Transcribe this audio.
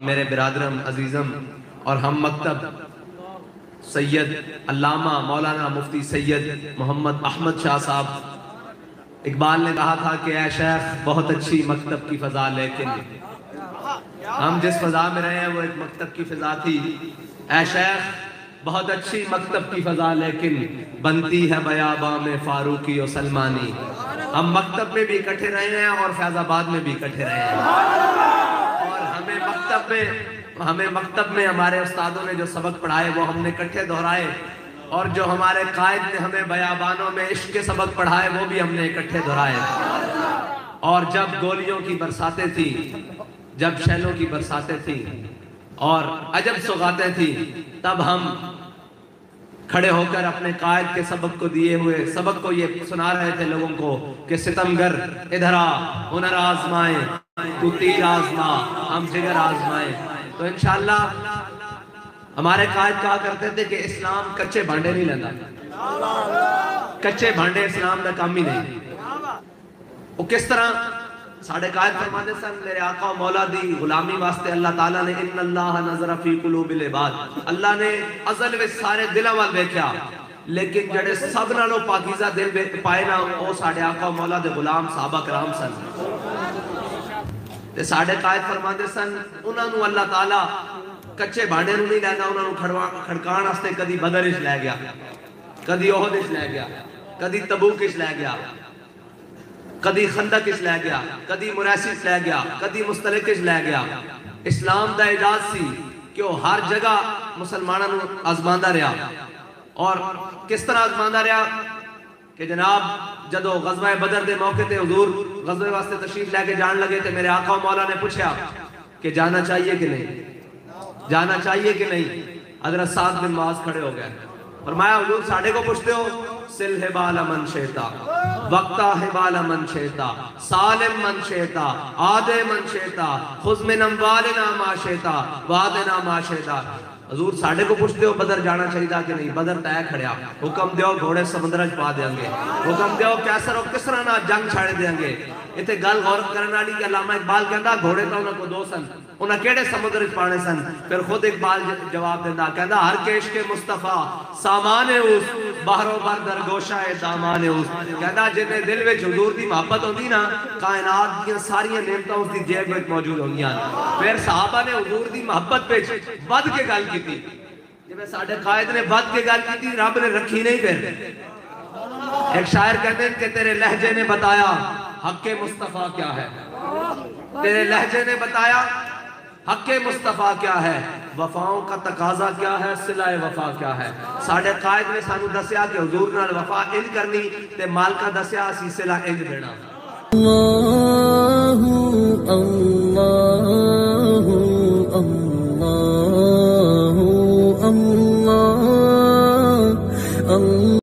میرے برادرم عزیزم اور ہم مکتب سید علامہ مولانا مفتی سید محمد احمد شاہ صاحب، اقبال نے کہا تھا کہ اے شیخ بہت اچھی مکتب کی فضا، لیکن ہم جس فضا میں رہے ہیں وہ ایک مکتب کی فضا تھی۔ اے شیخ بہت اچھی مکتب کی فضا، لیکن بنتی ہے بیاباں میں فاروقی و سلمانی۔ ہم مکتب میں بھی اکٹھے رہے ہیں اور فیض آباد میں بھی اکٹھے رہے ہیں، اور ہمیں مکتب میں ہمارے استادوں نے جو سبق پڑھائے وہ ہم نے اکٹھے دہرائے، اور جو ہمارے قائد نے ہمیں بیابانوں میں عشق کے سبق پڑھائے وہ بھی ہم نے اکٹھے دہرائے۔ اور جب گولیوں کی برساتیں تھیں، جب شیلوں کی برساتیں تھیں اور عجب سوغاتیں تھیں، تب ہم کھڑے ہو کر اپنے قائد کے سبق کو دیے ہوئے سبق کو یہ سنا رہے تھے لوگوں کو کہ ستمگر ادھر آ، ہنر آزمائیں، تو تیر آزما ہم جگر آزمائیں۔ تو انشاءاللہ ہمارے قائد کہا کرتے تھے کہ اسلام کچے بھانڈے نہیں لینا، کچے بھانڈے اسلام دا کام ہی نہیں۔ وہ کس طرح؟ ساڑھے قائد فرماتے سن میرے آقا مولا دی غلامی واسطے اللہ تعالیٰ نے ان اللہ نظر فی قلوب العباد، اللہ نے ازل وچ سارے دلاں وال ویکھیا، لیکن جڑے سب نالوں پاکیزہ دل پائے نا وہ ساڑھے آقا مولا دے غلام صحابہ کرام سن۔ تے ساڑھے قائد فرماتے سن انہاں نو اللہ تعالیٰ کچے بھانڈے نو نہیں لینا، انہاں نو کھڑکان واسطے کدی بدر وچ لے گیا، کدی احد وچ لے گیا، کدی تبوک وچ لے گیا، کدی خندق اس لے گیا، کدی مریسی اس لے گیا، کدی مستلق اس لے گیا۔ اسلام دا اعجاز سی کہ وہ ہر جگہ مسلمانوں نے آزماندہ رہا، اور کس طرح آزماندہ رہا کہ جناب جدو غزوہ بدر دے موقع تے حضور غزوہ واسطے تشریف لے کے جان لگے تھے، میرے آقا و مولا نے پوچھا کہ جانا چاہیے کہ نہیں، جانا چاہیے کہ نہیں۔ حضرت سعد بن معاذ کھڑے ہو گئے، فرمایا حضور ساڑھے کو پوچھتے ہو؟ سل حبال من شیطا وقتا حبال من شیطا سالم من شیطا آدے من شیطا خذ من اموالنا ما شیطا وعدنا ما شیطا۔ حضور ساڑھے کو پوچھتے ہو بدر جانا چاہیے کہ نہیں؟ بدر طے کھڑیا، حکم دیو گھوڑے سمندرج پا دیاں گے، حکم دیو کیسر و کسرا نہ جنگ چھاڑے دیاں گے۔ اتنے گل غور کرنا لی کہ علامہ اقبال کہندا گھوڑے تو انہوں کو دو سن، انہاں کیڑے سمندرج پانے سن؟ پھر خود اقبال جواب دینا کہندا ہر کیش کے مصطفیٰ سامان اس بحر و بر در گوشہ دامان اس۔ کہندا جنہیں دل وچ حضور دی محبت ہوندی نا، کائنات کی ساریاں نعمتاں اس دی جیب وچ موجود ہونگیاں۔ پھر صحابہ نے حضور دی محبت پہ بد کے گل کی تھی، جب ساڑھے قائد نے بد کے گل کی تھی رب نے رکھی نہیں۔ پھر ایک شاعر کہتے ہیں کہ تیرے لہجے نے بتایا حق مصطفیٰ کیا ہے، تیرے لہجے نے بتایا حق مصطفیٰ کیا ہے، وفاؤں کا تقاضا کیا ہے، صلہ وفا کیا ہے۔ ساڑھے قائد نے سانو دسیا کہ حضور نال وفا انج کرنی تے مالکہ دسیا اسی صلہ انج دینا۔ اللہ اللہ